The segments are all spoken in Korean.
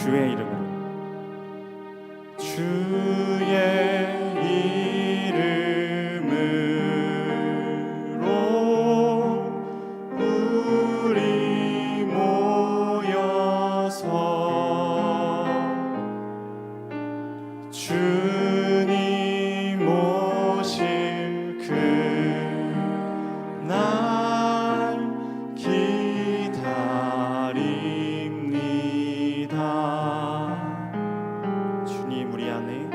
주의 이름으로 주의 이름으로 우리 모여서 주님 오실 그날 기다립니다. 주님 우리 안에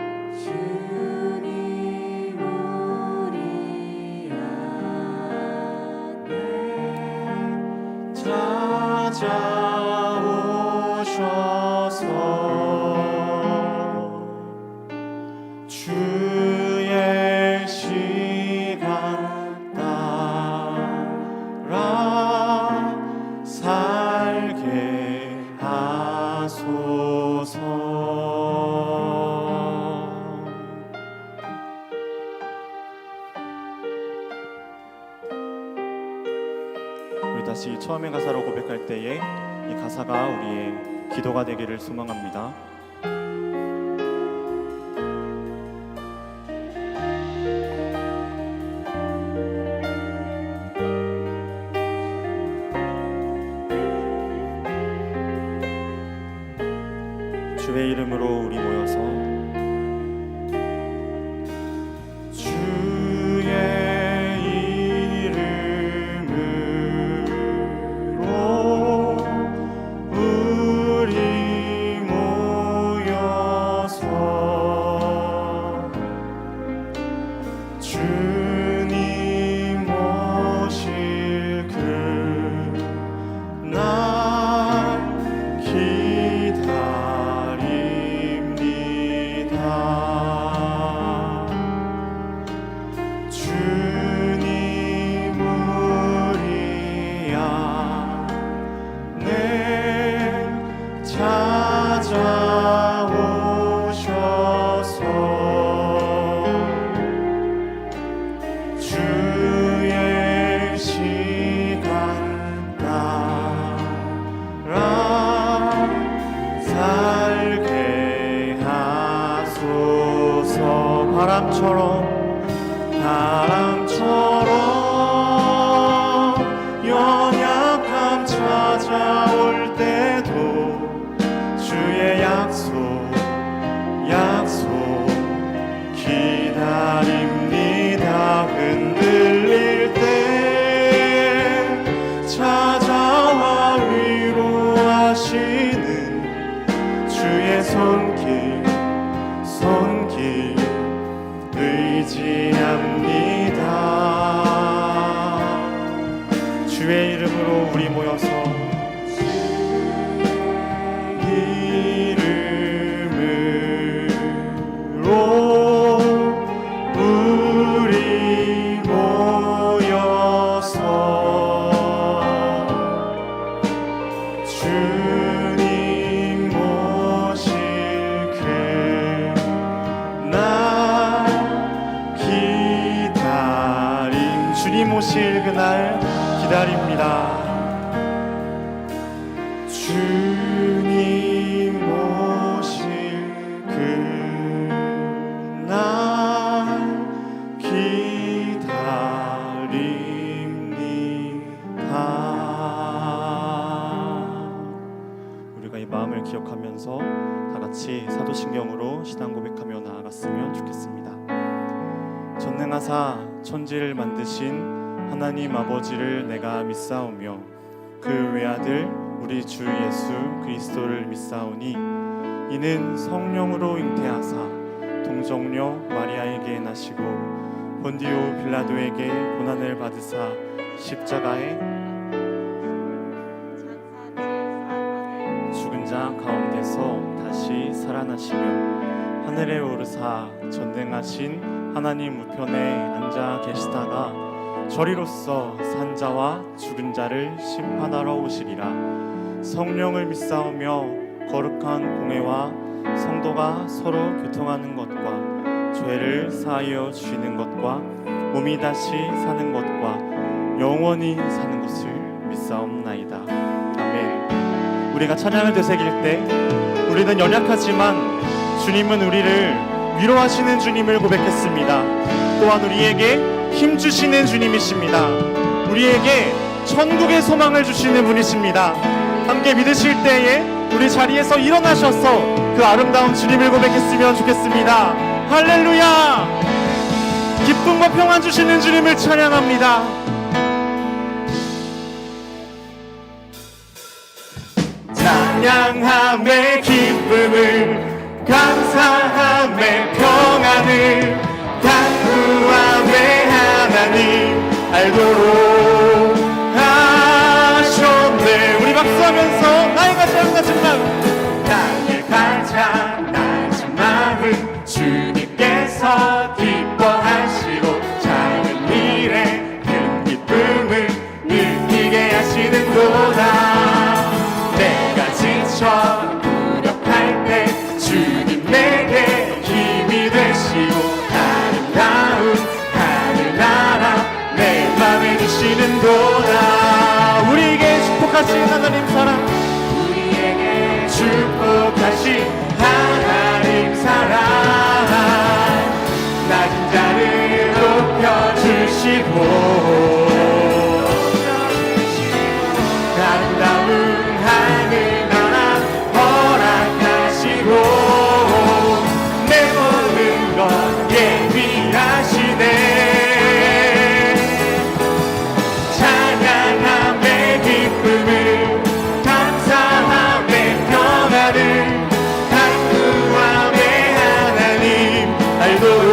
찾아오셔서 주의 시간 따라 살게 하소서. 우리 다시 처음의 가사로 고백할 때에 이 가사가 우리의 기도가 되기를 소망합니다. 주의 이름으로 우리 모여서 주의 이름으로 우리 모여서 주님 오실 그날 주님 우리 안에 찾아오셔서 주의 시간 따라 살게 하소서. 바람처럼 연약함 찾아올 때도 주의 약속 기다립니다. 흔들릴 때 찾아와 위로하시는 주의 손길 의지합니다. 주의 이름으로 우리 모여서 이름으로 우리 모여서 주님 오실 그날 주님 오실 그날 기다립니다. 주님 오실 그날 기다립니다. 우리가 이 마음을 기억하면서 다 같이 사도신경으로 신앙 고백하며 나아갔으면 좋겠습니다. 전능하사 천지를 만드신 하나님 아버지를 내가 믿사오며 그 외아들 우리 주 예수 그리스도를 믿사오니 이는 성령으로 잉태하사 동정녀 마리아에게 나시고 본디오 빌라도에게 고난을 받으사 십자가에 죽은 자 가운데서 다시 살아나시며 하늘에 오르사 전능하신 하나님 우편에 앉아 계시다가 저리로서 산자와 죽은 자를 심판하러 오시리라. 성령을 믿사오며 거룩한 공회와 성도가 서로 교통하는 것과 죄를 사하여 주시는 것과 몸이 다시 사는 것과 영원히 사는 것을 믿사옵나이다. 아멘. 우리가 찬양을 되새길 때 우리는 연약하지만 주님은 우리를 위로하시는 주님을 고백했습니다. 또한 우리에게 힘주시는 주님이십니다. 우리에게 천국의 소망을 주시는 분이십니다. 함께 믿으실 때에 우리 자리에서 일어나셔서 그 아름다운 주님을 고백했으면 좋겠습니다. 할렐루야! 기쁨과 평안 주시는 주님을 찬양합니다. 찬양함의 기쁨을, 감사함의 평안을, 간구함의 하나님 알도록 하셨네. 우리 박수하면서 나이가 작았지만 나의 가장 낮은 마음 주님께서 기뻐하시고 작은 일에 큰 기쁨을 느끼게 하시는도다. 내가 지쳐 무력할 때 주님 내게 힘이 되시고 아름다운 하늘나라 내 맘에 주시는도다. 우리에게 축복하신 하나님 사랑, 우리에게 축복하신 하나님 사랑, 낮은 자를 높여주시고 아름다운 하늘나라 허락하시고 내 모든 것 예비하시네. 찬양함의 기쁨을, 감사함의 평안을, 간구함의 하나님 알도록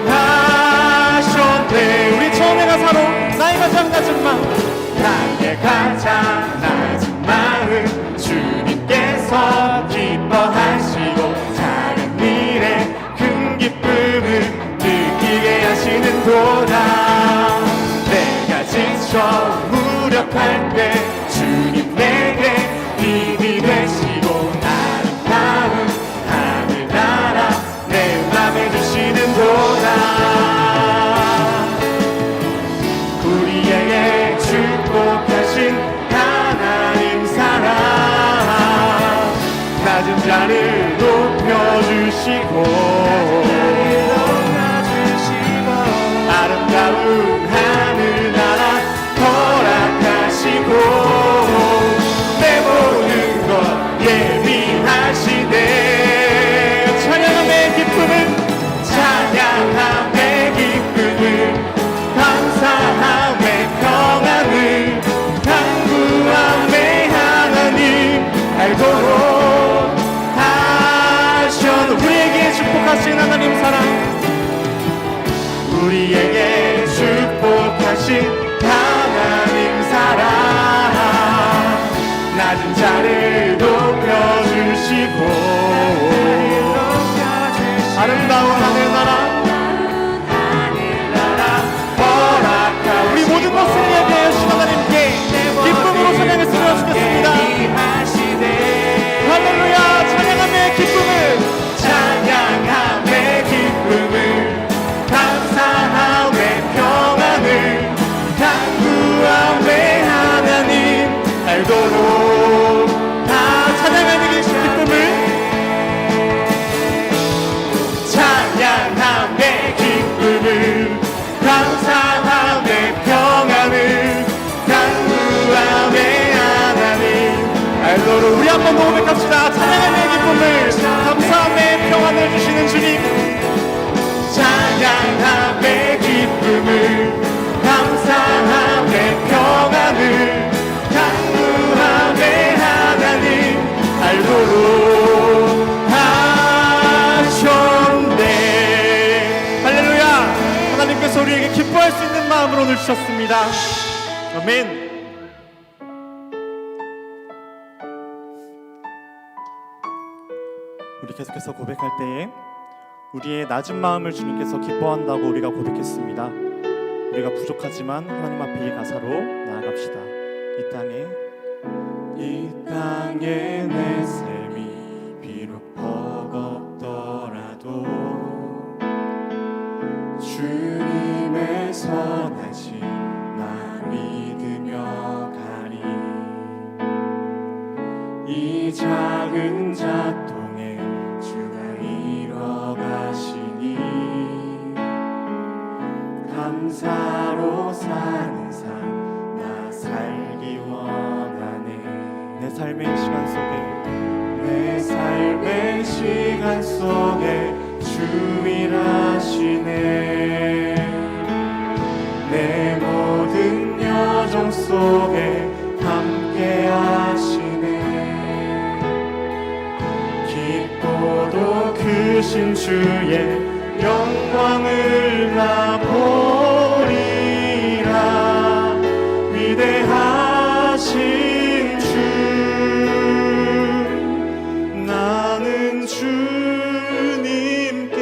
하셨네. 우리 처음에 가사로 나이가 작았지만 나의 가장 낮은 마음 주님께서 기뻐하시고 작은 일에 큰 기쁨을 느끼게 하시는도다. 내가 지쳐 무력할 때 주님 내게 힘이 되시고 아름다운 하늘나라 내 맘에 주시는도다. 우리에게 축복하신 하나님 사랑, 낮은 자를 높여주시고 아름다운 하늘나라 허락하시고 내 모든 것 예비하시네. 찬양함의 기쁨은, 찬양함의 기쁨은, 감사함의 평안을, 간구함의 하나님 알도록 하셔. 우리에게 축복하신 하나님 사랑, 우리에게 축복하신 하나님 사랑, 낮은 자를 높여주시고 아름다운 하늘나라 우리 모든 것을 예비하신 하나님께 기쁨으로 찬양했으면 좋겠습니다. 할렐루야! 찬양함의 기쁨을, 찬양함의 기쁨을, 감사함의 평안을, 간구함의 하나님 알도록 찬양함의 기쁨을, 찬양함의 기쁨을, 감사함의 평안을, 간구함의 하나님 알도록. 우리 한번 더 고백합시다. 찬양함의 기쁨을, 감사함의 평안을 주시는 주님, 찬양함의 기쁨을, 감사함의 평안을, 간구함의 하나님 알도록 하셨네. 할렐루야! 하나님께서 우리에게 기뻐할 수 있는 마음을 오늘 주셨습니다. 아멘. 우리 계속해서 고백할 때에 우리의 낮은 마음을 주님께서 기뻐한다고 우리가 고백했습니다. 우리가 부족하지만 하나님 앞에 이 가사로 나아갑시다. 이 땅에 내 삶이 비록 버겁더라도 주님의 선하신 나 믿으며 가리. 이 작은 작은 자통에 주가 이뤄가시니 감사로 사는 삶 나 살기 원하네. 내 삶의 시간 속에 주 일하시네. 내 모든 여정 속에 함께 하시네. 깊고도 크신 주의 영광을 나 보리라. 위대하신 주 나는 주님께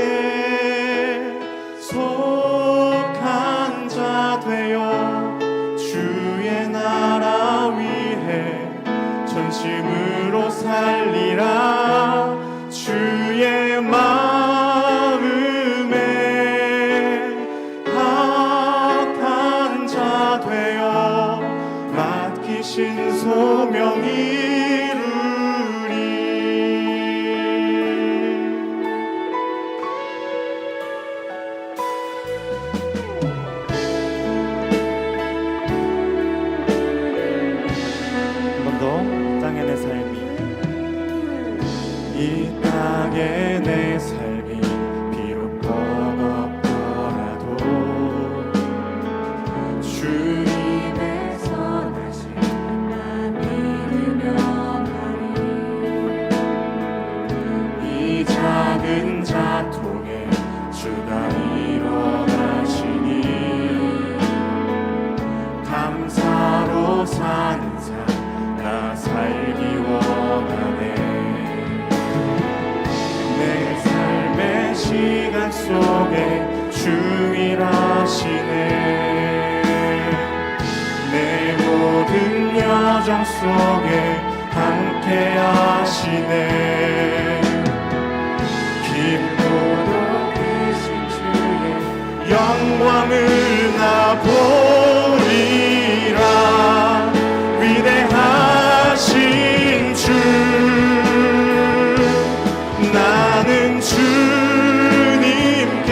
속한 자 되어 주의 나라 위해 전심으로 살리라. 주의 마음에 합한 자 되어 맡기신 소명 이루리. 한 번 더. 땅의 내 삶이, 이 땅의 내 삶이 비록 버겁더라도 주님에서 다시 나 믿으며 가리. 이 작은 자통에 주가 이뤄가시니 감사로 사는 삶 나 살기 원하네. 내 삶의 시간 속에 주 일하시네. 내 모든 여정 속에 함께 하시네. 깊고도 크신 주의 영광을 나 보리라. 위대하신 주 나는 주님께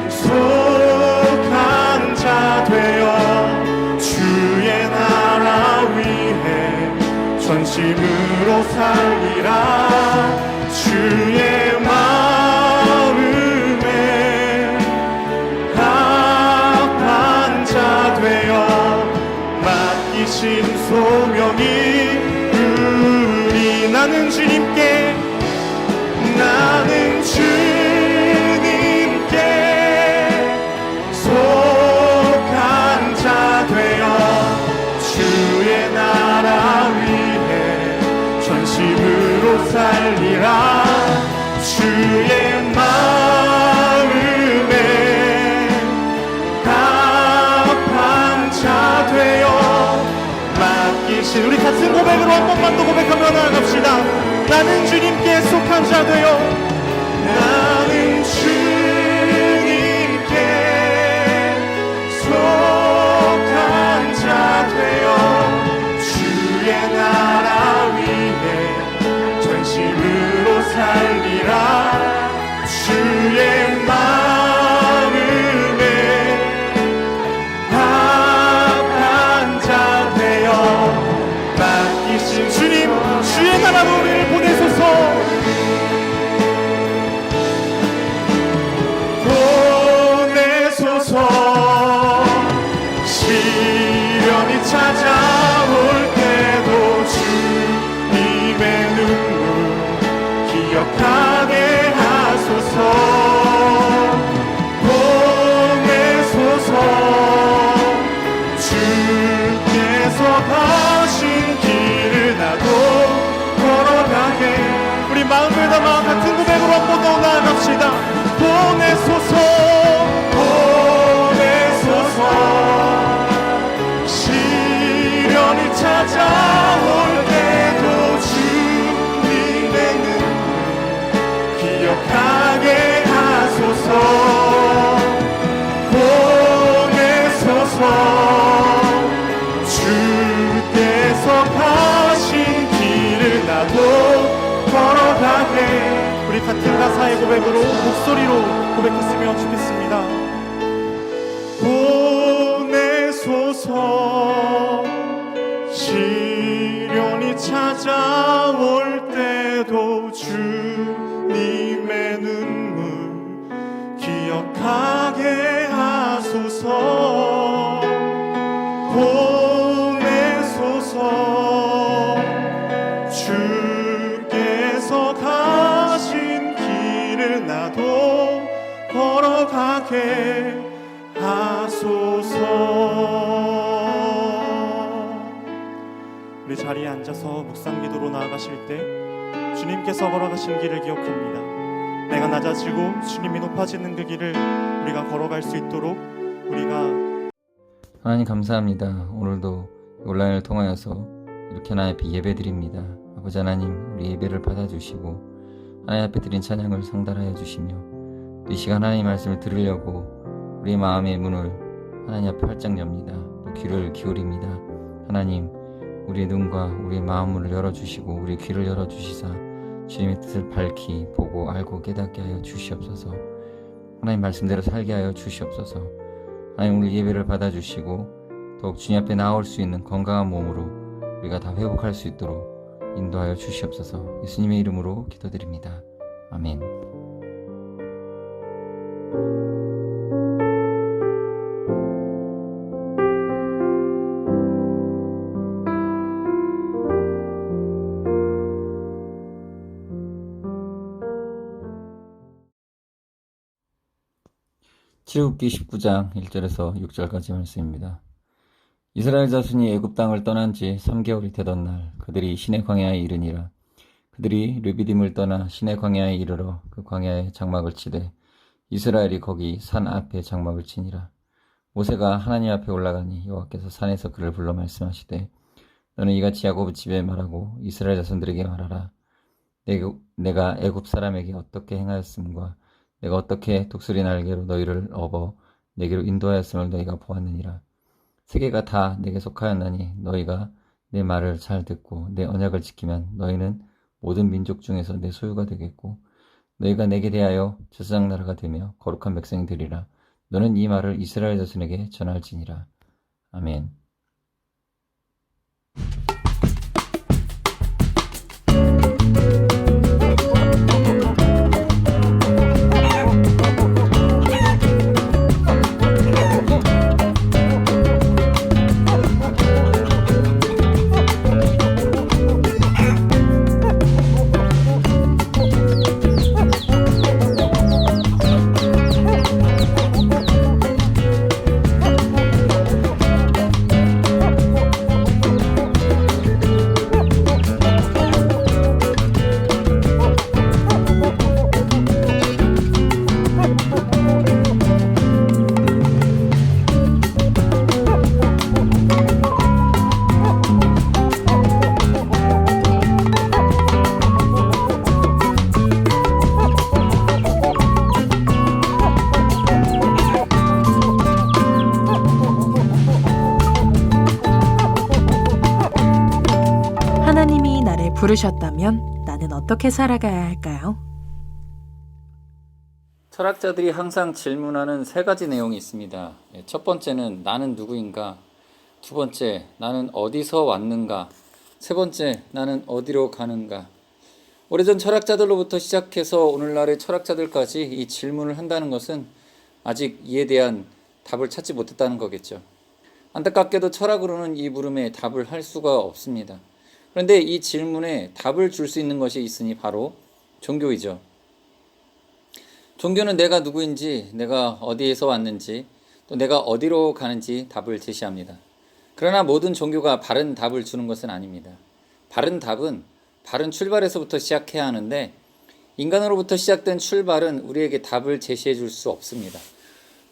속한 자 되어 주의 나라 위해 전심으로 살리라. 주의 마음에 합한 자 되어 맡기신 소명이 우리. 나는 주님께 속한 자 되어 주의 나라 위해 전심으로 살리라. 주의 마음에 합한 자 되어 맡기신. 우리 같은 고백으로 한 번만 더 고백하며 나아갑시다. 나는 주님께 속한 자 되어 나는 주님께 속한 자 되어 주의 나라 위해 전심으로 살리라. 주의 마음에 합한 자 되어 맡기신 주님, 주의 나라로 우리를 보내소서. 시련이 찾아올 때도 주님의 눈물 기억하게 하소서. 보내소서. 주께서 가신 길을 나도 걸어가게. 우리 마음을 담아 같은 고백으로 한 번 더 나아갑시다. 보내소서. 시련이 찾아올 때도 주님의 눈 기억하게 하소서. 보내소서. 주께서 가신 길을 나도 같은 가사의 고백으로 목소리로 고백했으면 좋겠습니다. 보내소서. 시련이 찾아올 때도 주님의 눈물 기억하게 하소서. 보내소서. 주께서 가신 길을 나도 걸어가게 하소서. 우리 자리에 앉아서 묵상 기도로 나아가실 때 주님께서 걸어가신 길을 기억합니다. 내가 낮아지고 주님이 높아지는 그 길을 우리가 걸어갈 수 있도록 우리가 하나님 감사합니다. 오늘도 온라인을 통하여서 이렇게 하나님 앞에 예배드립니다. 아버지 하나님, 우리 예배를 받아주시고 하나님 앞에 드린 찬양을 성달하여 주시며 이 시간 하나님 말씀을 들으려고 우리 마음의 문을 하나님 앞에 활짝 엽니다. 또 귀를 기울입니다. 하나님, 우리의 눈과 우리의 마음을 열어주시고 우리의 귀를 열어주시사 주님의 뜻을 밝히 보고 알고 깨닫게 하여 주시옵소서. 하나님 말씀대로 살게 하여 주시옵소서. 하나님, 오늘 예배를 받아주시고 더욱 주님 앞에 나올 수 있는 건강한 몸으로 우리가 다 회복할 수 있도록 인도하여 주시옵소서. 예수님의 이름으로 기도드립니다. 아멘. 출애굽기 19장 1절에서 6절까지 말씀입니다. 이스라엘 자손이 애굽 땅을 떠난 지 3개월이 되던 날 그들이 시내 광야에 이르니라. 그들이 르비딤을 떠나 시내 광야에 이르러 그 광야에 장막을 치되 이스라엘이 거기 산 앞에 장막을 치니라. 모세가 하나님 앞에 올라가니 여호와께서 산에서 그를 불러 말씀하시되 너는 이같이 야곱 집에 말하고 이스라엘 자손들에게 말하라. 내가 애굽 사람에게 어떻게 행하였음과 내가 어떻게 독수리 날개로 너희를 업어 내게로 인도하였음을 너희가 보았느니라. 세계가 다 내게 속하였나니 너희가 내 말을 잘 듣고 내 언약을 지키면 너희는 모든 민족 중에서 내 소유가 되겠고 너희가 내게 대하여 제사장 나라가 되며 거룩한 백성이 되리라. 너는 이 말을 이스라엘 자손에게 전할지니라. 아멘. 하나님이 나를 부르셨다면 나는 어떻게 살아가야 할까요? 철학자들이 항상 질문하는 세 가지 내용이 있습니다. 첫 번째는 나는 누구인가? 두 번째, 나는 어디서 왔는가? 세 번째, 나는 어디로 가는가? 오래전 철학자들로부터 시작해서 오늘날의 철학자들까지 이 질문을 한다는 것은 아직 이에 대한 답을 찾지 못했다는 거겠죠. 안타깝게도 철학으로는 이 물음에 답을 할 수가 없습니다. 그런데 이 질문에 답을 줄 수 있는 것이 있으니 바로 종교이죠. 종교는 내가 누구인지, 내가 어디에서 왔는지, 또 내가 어디로 가는지 답을 제시합니다. 그러나 모든 종교가 바른 답을 주는 것은 아닙니다. 바른 답은 바른 출발에서부터 시작해야 하는데 인간으로부터 시작된 출발은 우리에게 답을 제시해 줄 수 없습니다.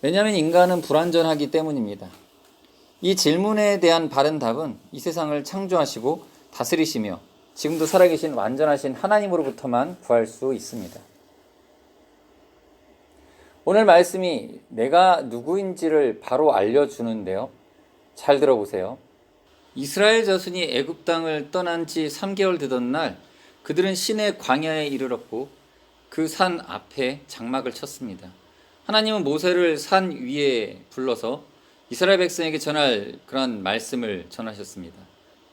왜냐하면 인간은 불완전하기 때문입니다. 이 질문에 대한 바른 답은 이 세상을 창조하시고 다스리시며 지금도 살아계신 완전하신 하나님으로부터만 구할 수 있습니다. 오늘 말씀이 내가 누구인지를 바로 알려주는데요. 잘 들어보세요. 이스라엘 자손이 애굽 땅을 떠난 지 3개월 되던 날 그들은 시내 광야에 이르렀고 그 산 앞에 장막을 쳤습니다. 하나님은 모세를 산 위에 불러서 이스라엘 백성에게 전할 그런 말씀을 전하셨습니다.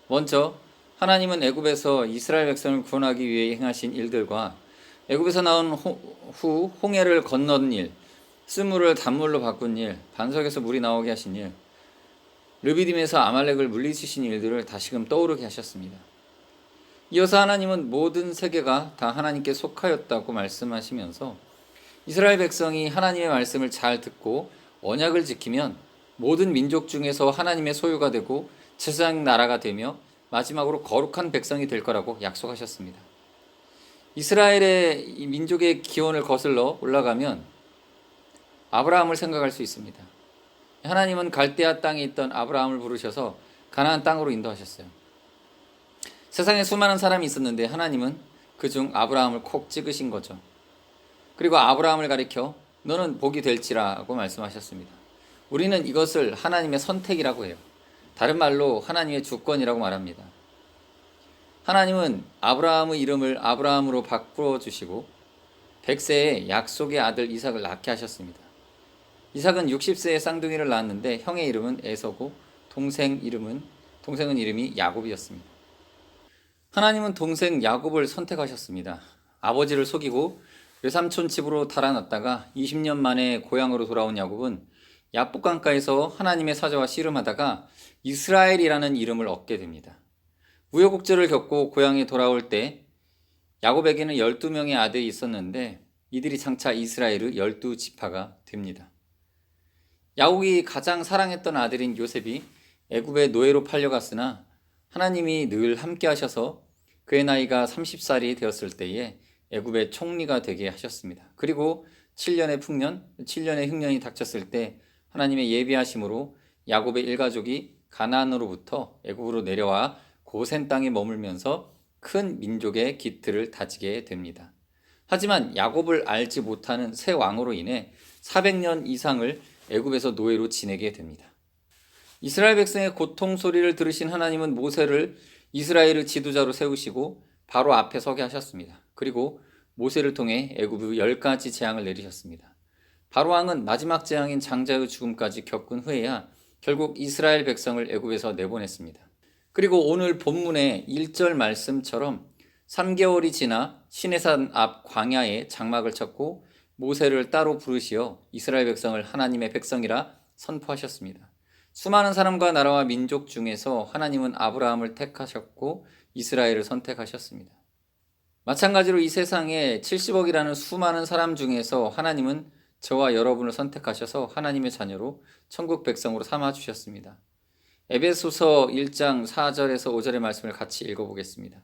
먼저 하나님은 애굽에서 이스라엘 백성을 구원하기 위해 행하신 일들과 애굽에서 나온 후 홍해를 건넌 일, 쓴물을 단물로 바꾼 일, 반석에서 물이 나오게 하신 일, 르비딤에서 아말렉을 물리치신 일들을 다시금 떠오르게 하셨습니다. 이어서 하나님은 모든 세계가 다 하나님께 속하였다고 말씀하시면서 이스라엘 백성이 하나님의 말씀을 잘 듣고 언약을 지키면 모든 민족 중에서 하나님의 소유가 되고 제사장 나라가 되며 마지막으로 거룩한 백성이 될 거라고 약속하셨습니다. 이스라엘의 이 민족의 기원을 거슬러 올라가면 아브라함을 생각할 수 있습니다. 하나님은 갈대아 땅에 있던 아브라함을 부르셔서 가나안 땅으로 인도하셨어요. 세상에 수많은 사람이 있었는데 하나님은 그중 아브라함을 콕 찍으신 거죠. 그리고 아브라함을 가리켜 너는 복이 될지라고 말씀하셨습니다. 우리는 이것을 하나님의 선택이라고 해요. 다른 말로 하나님의 주권이라고 말합니다. 하나님은 아브라함의 이름을 아브라함으로 바꾸어 주시고 100세에 약속의 아들 이삭을 낳게 하셨습니다. 이삭은 60세에 쌍둥이를 낳았는데 형의 이름은 에서고 동생은 이름이 야곱이었습니다. 하나님은 동생 야곱을 선택하셨습니다. 아버지를 속이고 외삼촌 집으로 달아났다가 20년 만에 고향으로 돌아온 야곱은 야복강가에서 하나님의 사자와 씨름하다가 이스라엘이라는 이름을 얻게 됩니다. 우여곡절을 겪고 고향에 돌아올 때 야곱에게는 12명의 아들이 있었는데 이들이 장차 이스라엘의 12지파가 됩니다. 야곱이 가장 사랑했던 아들인 요셉이 애굽의 노예로 팔려갔으나 하나님이 늘 함께 하셔서 그의 나이가 30살이 되었을 때에 애굽의 총리가 되게 하셨습니다. 그리고 7년의 흉년이 닥쳤을 때 하나님의 예비하심으로 야곱의 일가족이 가나안으로부터 애굽으로 내려와 고센 땅에 머물면서 큰 민족의 기틀을 다지게 됩니다. 하지만 야곱을 알지 못하는 새 왕으로 인해 400년 이상을 애굽에서 노예로 지내게 됩니다. 이스라엘 백성의 고통 소리를 들으신 하나님은 모세를 이스라엘의 지도자로 세우시고 바로 앞에 서게 하셨습니다. 그리고 모세를 통해 애굽의 10가지 재앙을 내리셨습니다. 바로 왕은 마지막 재앙인 장자의 죽음까지 겪은 후에야 결국 이스라엘 백성을 애굽에서 내보냈습니다. 그리고 오늘 본문의 1절 말씀처럼 3개월이 지나 시내산 앞 광야에 장막을 쳤고 모세를 따로 부르시어 이스라엘 백성을 하나님의 백성이라 선포하셨습니다. 수많은 사람과 나라와 민족 중에서 하나님은 아브라함을 택하셨고 이스라엘을 선택하셨습니다. 마찬가지로 이 세상에 70억이라는 수많은 사람 중에서 하나님은 저와 여러분을 선택하셔서 하나님의 자녀로 천국 백성으로 삼아주셨습니다. 에베소서 1장 4절에서 5절의 말씀을 같이 읽어보겠습니다.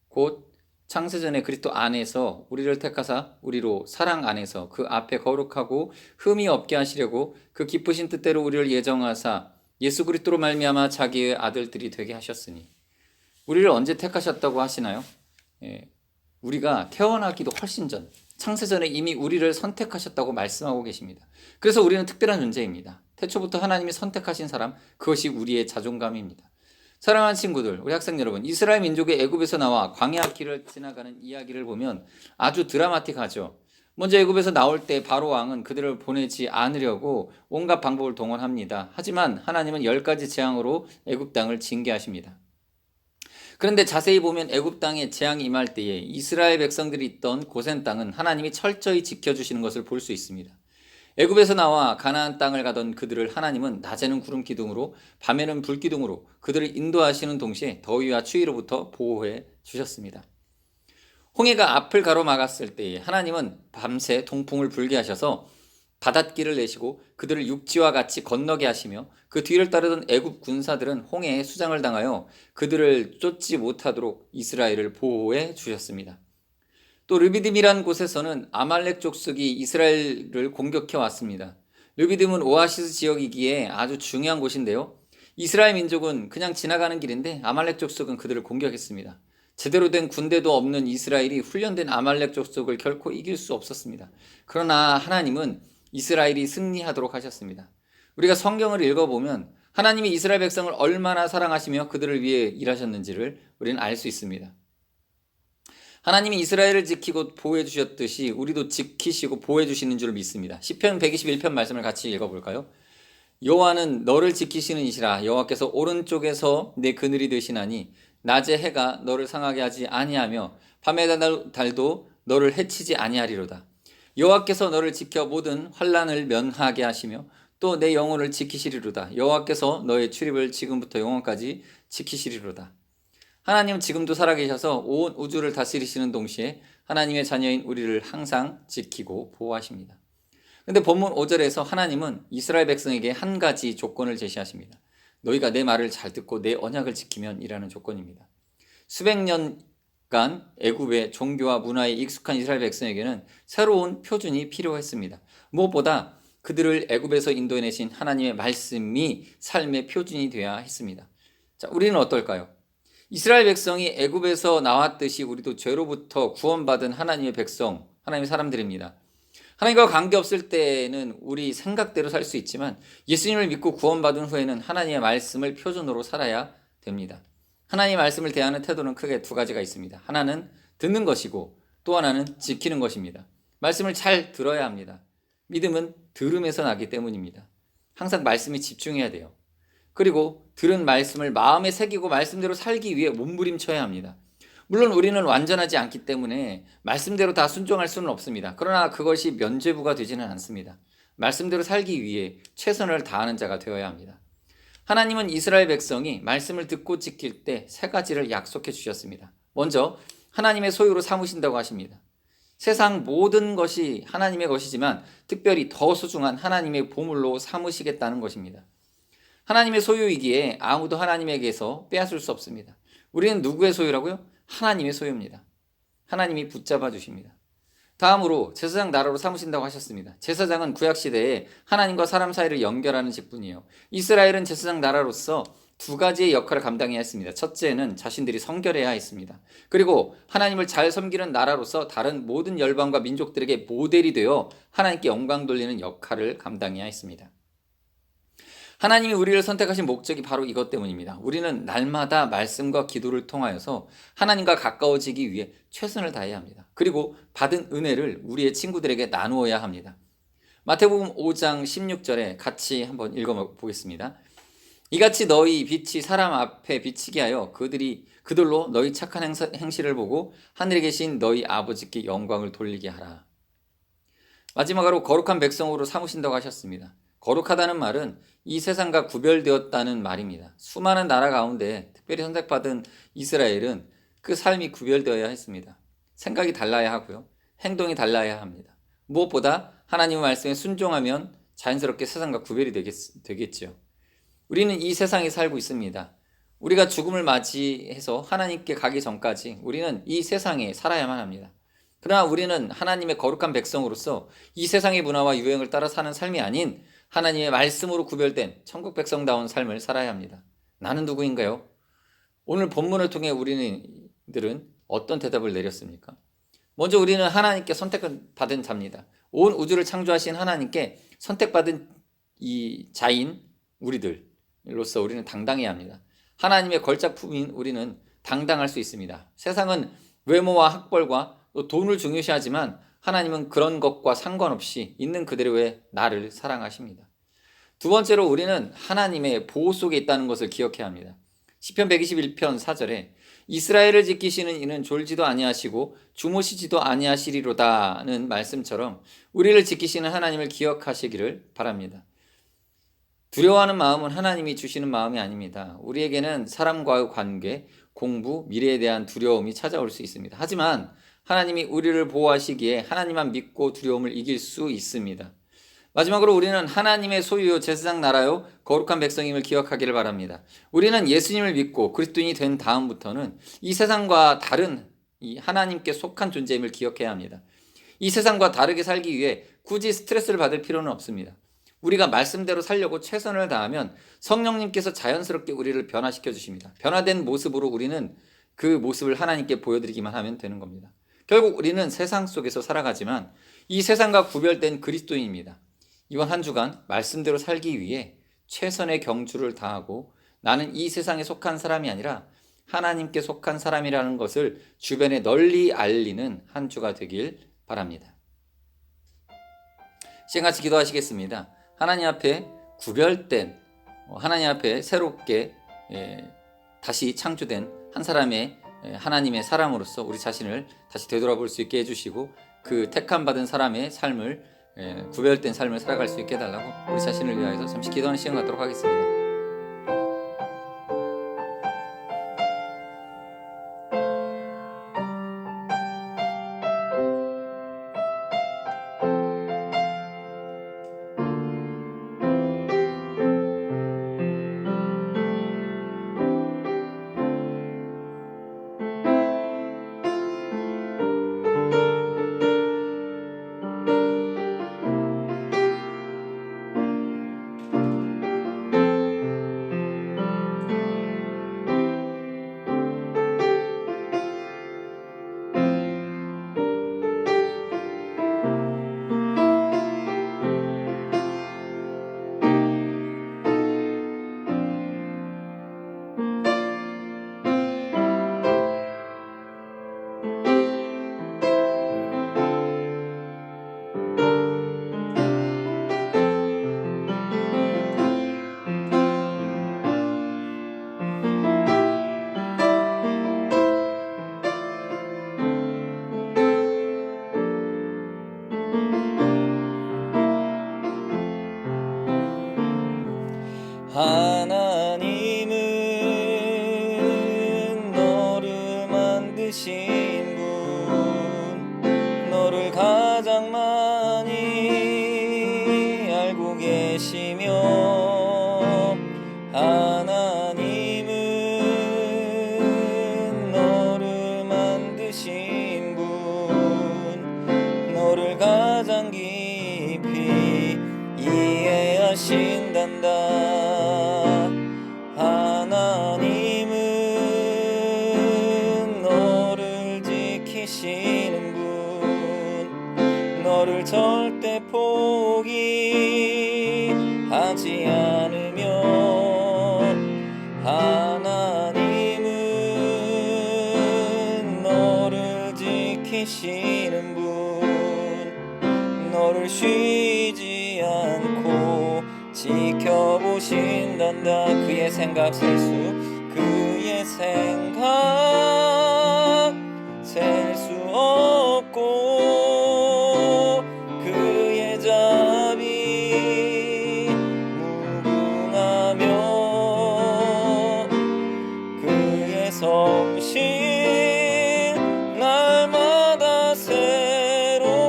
곧 창세전에 그리스도 안에서 우리를 택하사 우리로 사랑 안에서 그 앞에 거룩하고 흠이 없게 하시려고 그 기쁘신 뜻대로 우리를 예정하사 예수 그리스도로 말미암아 자기의 아들들이 되게 하셨으니. 우리를 언제 택하셨다고 하시나요? 우리가 태어나기도 훨씬 전 창세전에 이미 우리를 선택하셨다고 말씀하고 계십니다. 그래서 우리는 특별한 존재입니다. 태초부터 하나님이 선택하신 사람, 그것이 우리의 자존감입니다. 사랑하는 친구들, 우리 학생 여러분, 이스라엘 민족의 애굽에서 나와 광야 길을 지나가는 이야기를 보면 아주 드라마틱하죠. 먼저 애굽에서 나올 때 바로 왕은 그들을 보내지 않으려고 온갖 방법을 동원합니다. 하지만 하나님은 10가지 재앙으로 애굽 땅을 징계하십니다. 그런데 자세히 보면 애굽 땅에 재앙이 임할 때에 이스라엘 백성들이 있던 고센 땅은 하나님이 철저히 지켜주시는 것을 볼 수 있습니다. 애굽에서 나와 가나안 땅을 가던 그들을 하나님은 낮에는 구름 기둥으로 밤에는 불 기둥으로 그들을 인도하시는 동시에 더위와 추위로부터 보호해 주셨습니다. 홍해가 앞을 가로막았을 때에 하나님은 밤새 동풍을 불게 하셔서 바닷길을 내시고 그들을 육지와 같이 건너게 하시며 그 뒤를 따르던 애굽 군사들은 홍해에 수장을 당하여 그들을 쫓지 못하도록 이스라엘을 보호해 주셨습니다. 또 르비딤이라는 곳에서는 아말렉 족속이 이스라엘을 공격해 왔습니다. 르비딤은 오아시스 지역이기에 아주 중요한 곳인데요. 이스라엘 민족은 그냥 지나가는 길인데 아말렉 족속은 그들을 공격했습니다. 제대로 된 군대도 없는 이스라엘이 훈련된 아말렉 족속을 결코 이길 수 없었습니다. 그러나 하나님은 이스라엘이 승리하도록 하셨습니다. 우리가 성경을 읽어보면 하나님이 이스라엘 백성을 얼마나 사랑하시며 그들을 위해 일하셨는지를 우리는 알 수 있습니다. 하나님이 이스라엘을 지키고 보호해 주셨듯이 우리도 지키시고 보호해 주시는 줄 믿습니다. 시편 121편 말씀을 같이 읽어볼까요? 여호와는 너를 지키시는 이시라. 여호와께서 오른쪽에서 내 그늘이 되시나니 낮에 해가 너를 상하게 하지 아니하며 밤에 달도 너를 해치지 아니하리로다. 여호와께서 너를 지켜 모든 환난을 면하게 하시며 또 내 영혼을 지키시리로다. 여호와께서 너의 출입을 지금부터 영원까지 지키시리로다. 하나님은 지금도 살아계셔서 온 우주를 다스리시는 동시에 하나님의 자녀인 우리를 항상 지키고 보호하십니다. 근데 본문 5절에서 하나님은 이스라엘 백성에게 한 가지 조건을 제시하십니다. 너희가 내 말을 잘 듣고 내 언약을 지키면 이라는 조건입니다. 수백 년간 애굽의 종교와 문화에 익숙한 이스라엘 백성에게는 새로운 표준이 필요했습니다. 무엇보다 그들을 애굽에서 인도해내신 하나님의 말씀이 삶의 표준이 되어야 했습니다. 자, 우리는 어떨까요? 이스라엘 백성이 애굽에서 나왔듯이 우리도 죄로부터 구원받은 하나님의 백성, 하나님의 사람들입니다. 하나님과 관계없을 때는 우리 생각대로 살 수 있지만 예수님을 믿고 구원받은 후에는 하나님의 말씀을 표준으로 살아야 됩니다. 하나님의 말씀을 대하는 태도는 크게 두 가지가 있습니다. 하나는 듣는 것이고 또 하나는 지키는 것입니다. 말씀을 잘 들어야 합니다. 믿음은 들음에서 나기 때문입니다. 항상 말씀에 집중해야 돼요. 그리고 들은 말씀을 마음에 새기고 말씀대로 살기 위해 몸부림쳐야 합니다. 물론 우리는 완전하지 않기 때문에 말씀대로 다 순종할 수는 없습니다. 그러나 그것이 면죄부가 되지는 않습니다. 말씀대로 살기 위해 최선을 다하는 자가 되어야 합니다. 하나님은 이스라엘 백성이 말씀을 듣고 지킬 때 세 가지를 약속해 주셨습니다. 먼저 하나님의 소유로 삼으신다고 하십니다. 세상 모든 것이 하나님의 것이지만 특별히 더 소중한 하나님의 보물로 삼으시겠다는 것입니다. 하나님의 소유이기에 아무도 하나님에게서 빼앗을 수 없습니다. 우리는 누구의 소유라고요? 하나님의 소유입니다. 하나님이 붙잡아 주십니다. 다음으로 제사장 나라로 삼으신다고 하셨습니다. 제사장은 구약시대에 하나님과 사람 사이를 연결하는 직분이에요. 이스라엘은 제사장 나라로서 두 가지의 역할을 감당해야 했습니다. 첫째는 자신들이 성결해야 했습니다. 그리고 하나님을 잘 섬기는 나라로서 다른 모든 열방과 민족들에게 모델이 되어 하나님께 영광 돌리는 역할을 감당해야 했습니다. 하나님이 우리를 선택하신 목적이 바로 이것 때문입니다. 우리는 날마다 말씀과 기도를 통하여서 하나님과 가까워지기 위해 최선을 다해야 합니다. 그리고 받은 은혜를 우리의 친구들에게 나누어야 합니다. 마태복음 5장 16절에 같이 한번 읽어보겠습니다. 이같이 너희 빛이 사람 앞에 비치게 하여 그들로 너희 착한 행실을 보고 하늘에 계신 너희 아버지께 영광을 돌리게 하라. 마지막으로 거룩한 백성으로 삼으신다고 하셨습니다. 거룩하다는 말은 이 세상과 구별되었다는 말입니다. 수많은 나라 가운데 특별히 선택받은 이스라엘은 그 삶이 구별되어야 했습니다. 생각이 달라야 하고요. 행동이 달라야 합니다. 무엇보다 하나님의 말씀에 순종하면 자연스럽게 세상과 구별이 되겠죠. 우리는 이 세상에 살고 있습니다. 우리가 죽음을 맞이해서 하나님께 가기 전까지 우리는 이 세상에 살아야만 합니다. 그러나 우리는 하나님의 거룩한 백성으로서 이 세상의 문화와 유행을 따라 사는 삶이 아닌 하나님의 말씀으로 구별된 천국 백성다운 삶을 살아야 합니다. 나는 누구인가요? 오늘 본문을 통해 우리들은 어떤 대답을 내렸습니까? 먼저 우리는 하나님께 선택받은 자입니다. 온 우주를 창조하신 하나님께 선택받은 이 자인 우리들로서 우리는 당당해야 합니다. 하나님의 걸작품인 우리는 당당할 수 있습니다. 세상은 외모와 학벌과 또 돈을 중요시하지만 하나님은 그런 것과 상관없이 있는 그대로의 나를 사랑하십니다. 두 번째로 우리는 하나님의 보호 속에 있다는 것을 기억해야 합니다. 시편 121편 4절에 이스라엘을 지키시는 이는 졸지도 아니하시고 주무시지도 아니하시리로다는 말씀처럼 우리를 지키시는 하나님을 기억하시기를 바랍니다. 두려워하는 마음은 하나님이 주시는 마음이 아닙니다. 우리에게는 사람과의 관계, 공부, 미래에 대한 두려움이 찾아올 수 있습니다. 하지만 하나님이 우리를 보호하시기에 하나님만 믿고 두려움을 이길 수 있습니다. 마지막으로 우리는 하나님의 소유요 제사장 나라요 거룩한 백성임을 기억하기를 바랍니다. 우리는 예수님을 믿고 그리스도인이 된 다음부터는 이 세상과 다른 이 하나님께 속한 존재임을 기억해야 합니다. 이 세상과 다르게 살기 위해 굳이 스트레스를 받을 필요는 없습니다. 우리가 말씀대로 살려고 최선을 다하면 성령님께서 자연스럽게 우리를 변화시켜 주십니다. 변화된 모습으로 우리는 그 모습을 하나님께 보여드리기만 하면 되는 겁니다. 결국 우리는 세상 속에서 살아가지만 이 세상과 구별된 그리스도인입니다. 이번 한 주간 말씀대로 살기 위해 최선의 경주를 다하고 나는 이 세상에 속한 사람이 아니라 하나님께 속한 사람이라는 것을 주변에 널리 알리는 한 주가 되길 바랍니다. 시간 같이 기도하시겠습니다. 하나님 앞에 구별된, 하나님 앞에 새롭게 다시 창조된 한 사람의 하나님의 사람으로서 우리 자신을 다시 되돌아볼 수 있게 해주시고, 그 택함 받은 사람의 삶을, 구별된 삶을 살아갈 수 있게 해달라고 우리 자신을 위하여서 잠시 기도하는 시간 갖도록 하겠습니다. 하나님은 너를 만드신 분, 너를 가장 많이 알고 계시며, 하나님은 너를 만드신 분, 너를 가장 깊이 이해하신단다. 하나님은 너를 지키시는 분, 너를 절대 포기하지 않으며, 하나님은 너를 지키시는 분, 너를 쉬지 않고 지켜보신단다. 그의 생각 셀 수 없고, 그의 자비 무궁하며, 그의 성실 날마다 새롭고,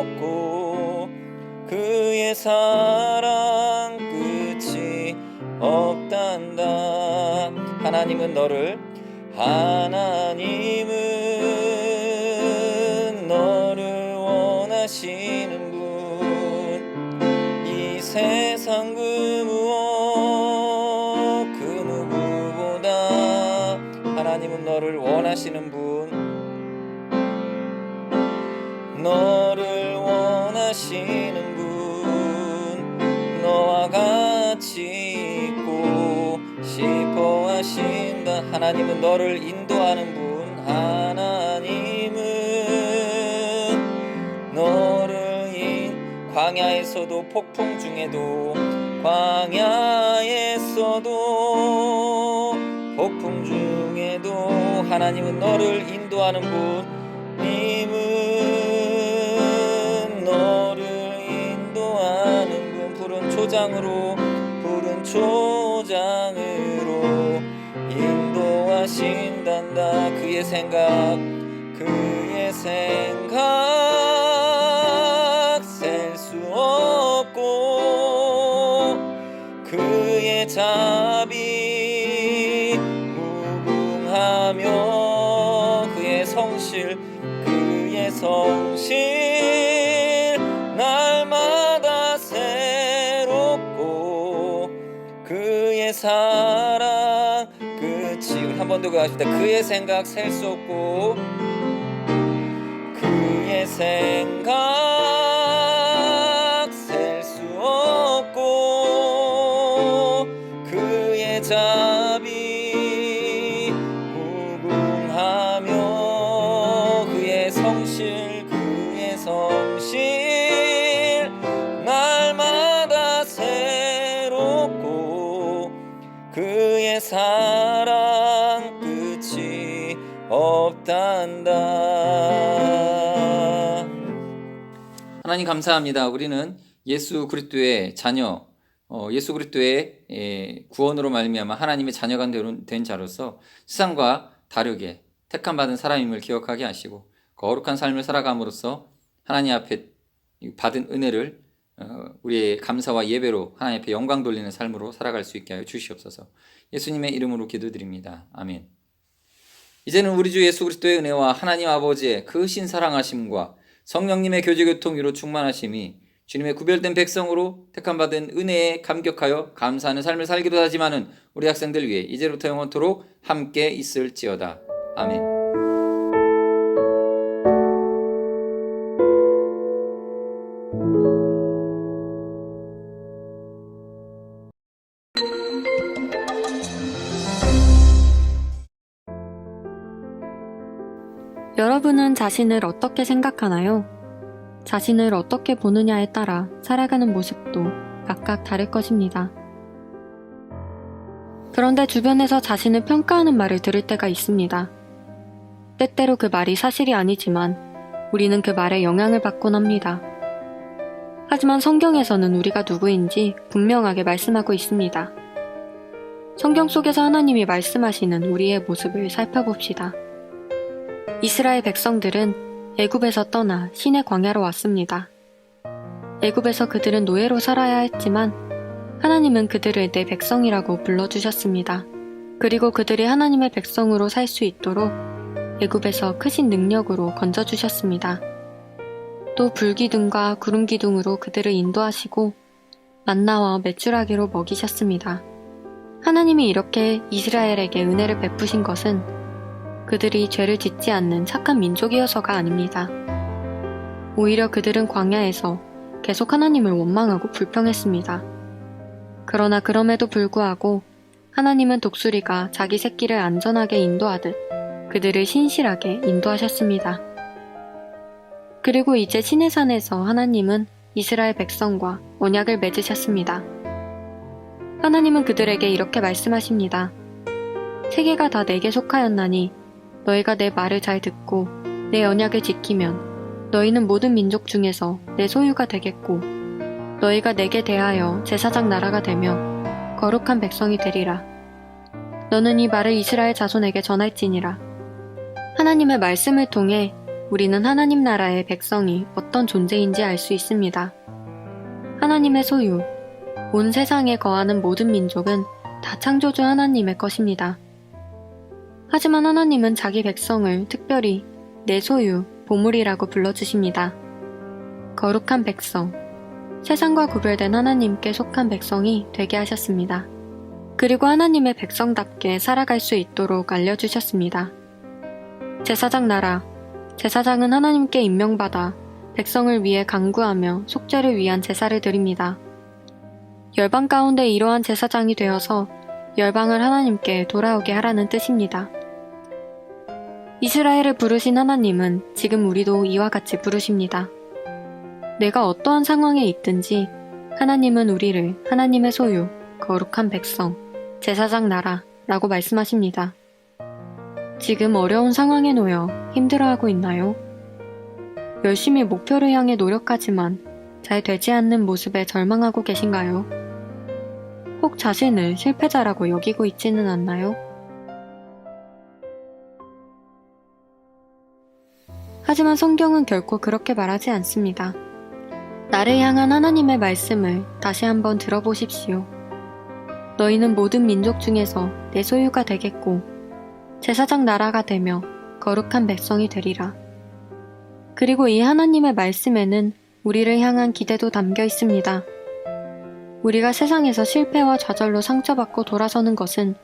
그의 사랑 끝이 없단다. 하나님은 너를 원하시는 분, 이 세상 그 무엇 그 누구보다 하나님은 너를 원하시는 분, 너를 원하시는 분, 너와 같이 있고 싶어 하신다. 하나님은 너를 인도하는 분, 하나님은 너를 광야에서도 폭풍 중에도, 광야에서도 폭풍 중에도 하나님은 너를 인도하는 분, 님은 너를 인도하는 분, 푸른 초장으로 인도하신단다. 그의 생각 셀 수 없고, 그의 자비 무궁하며, 그의 성실 날마다 새롭고, 그의 사랑 끝이, 우리 한 번 더 가십니다. 그의 생각 셀 수 없고, 그의 생각 셀 수 없고, 그의 자비 무궁하며, 주의 사랑 끝이 없단다. 하나님 감사합니다. 우리는 예수 그리스도의 자녀, 예수 그리스도의 구원으로 말미암아 하나님의 자녀가 된 자로서 세상과 다르게 택함 받은 사람임을 기억하게 하시고 거룩한 삶을 살아감으로써 하나님 앞에 받은 은혜를 우리의 감사와 예배로 하나님 앞에 영광 돌리는 삶으로 살아갈 수 있게 하여 주시옵소서. 예수님의 이름으로 기도드립니다. 아멘. 이제는 우리 주 예수 그리스도의 은혜와 하나님 아버지의 크신 사랑하심과 성령님의 교제교통 위로 충만하심이 주님의 구별된 백성으로 택함받은 은혜에 감격하여 감사하는 삶을 살기도 하지만은 우리 학생들 위해 이제부터 영원토록 함께 있을지어다. 아멘. 여러분은 자신을 어떻게 생각하나요? 자신을 어떻게 보느냐에 따라 살아가는 모습도 각각 다를 것입니다. 그런데 주변에서 자신을 평가하는 말을 들을 때가 있습니다. 때때로 그 말이 사실이 아니지만 우리는 그 말에 영향을 받곤 합니다. 하지만 성경에서는 우리가 누구인지 분명하게 말씀하고 있습니다. 성경 속에서 하나님이 말씀하시는 우리의 모습을 살펴봅시다. 이스라엘 백성들은 애굽에서 떠나 시내 광야로 왔습니다. 애굽에서 그들은 노예로 살아야 했지만 하나님은 그들을 내 백성이라고 불러주셨습니다. 그리고 그들이 하나님의 백성으로 살 수 있도록 애굽에서 크신 능력으로 건져주셨습니다. 또 불기둥과 구름기둥으로 그들을 인도하시고 만나와 메추라기로 먹이셨습니다. 하나님이 이렇게 이스라엘에게 은혜를 베푸신 것은 그들이 죄를 짓지 않는 착한 민족이어서가 아닙니다. 오히려 그들은 광야에서 계속 하나님을 원망하고 불평했습니다. 그러나 그럼에도 불구하고 하나님은 독수리가 자기 새끼를 안전하게 인도하듯 그들을 신실하게 인도하셨습니다. 그리고 이제 시내산에서 하나님은 이스라엘 백성과 언약을 맺으셨습니다. 하나님은 그들에게 이렇게 말씀하십니다. 세계가 다 내게 속하였나니 너희가 내 말을 잘 듣고 내 언약을 지키면 너희는 모든 민족 중에서 내 소유가 되겠고 너희가 내게 대하여 제사장 나라가 되며 거룩한 백성이 되리라. 너는 이 말을 이스라엘 자손에게 전할지니라. 하나님의 말씀을 통해 우리는 하나님 나라의 백성이 어떤 존재인지 알 수 있습니다. 하나님의 소유, 온 세상에 거하는 모든 민족은 다 창조주 하나님의 것입니다. 하지만 하나님은 자기 백성을 특별히 내 소유, 보물이라고 불러주십니다. 거룩한 백성, 세상과 구별된 하나님께 속한 백성이 되게 하셨습니다. 그리고 하나님의 백성답게 살아갈 수 있도록 알려주셨습니다. 제사장 나라, 제사장은 하나님께 임명받아 백성을 위해 간구하며 속죄를 위한 제사를 드립니다. 열방 가운데 이러한 제사장이 되어서 열방을 하나님께 돌아오게 하라는 뜻입니다. 이스라엘을 부르신 하나님은 지금 우리도 이와 같이 부르십니다. 내가 어떠한 상황에 있든지 하나님은 우리를 하나님의 소유, 거룩한 백성, 제사장 나라라고 말씀하십니다. 지금 어려운 상황에 놓여 힘들어하고 있나요? 열심히 목표를 향해 노력하지만 잘 되지 않는 모습에 절망하고 계신가요? 혹 자신을 실패자라고 여기고 있지는 않나요? 하지만 성경은 결코 그렇게 말하지 않습니다. 나를 향한 하나님의 말씀을 다시 한번 들어보십시오. 너희는 모든 민족 중에서 내 소유가 되겠고 제사장 나라가 되며 거룩한 백성이 되리라. 그리고 이 하나님의 말씀에는 우리를 향한 기대도 담겨 있습니다. 우리가 세상에서 실패와 좌절로 상처받고 돌아서는 것은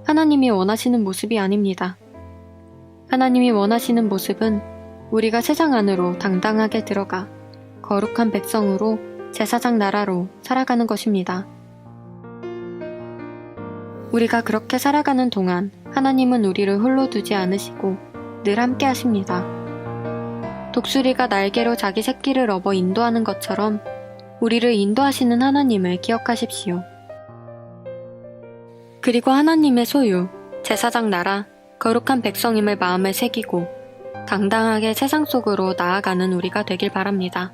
하나님이 원하시는 모습이 아닙니다. 하나님이 원하시는 모습은 우리가 세상 안으로 당당하게 들어가 거룩한 백성으로 제사장 나라로 살아가는 것입니다. 우리가 그렇게 살아가는 동안 하나님은 우리를 홀로 두지 않으시고 늘 함께 하십니다. 독수리가 날개로 자기 새끼를 업어 인도하는 것처럼 우리를 인도하시는 하나님을 기억하십시오. 그리고 하나님의 소유, 제사장 나라, 거룩한 백성임을 마음에 새기고 당당하게 세상 속으로 나아가는 우리가 되길 바랍니다.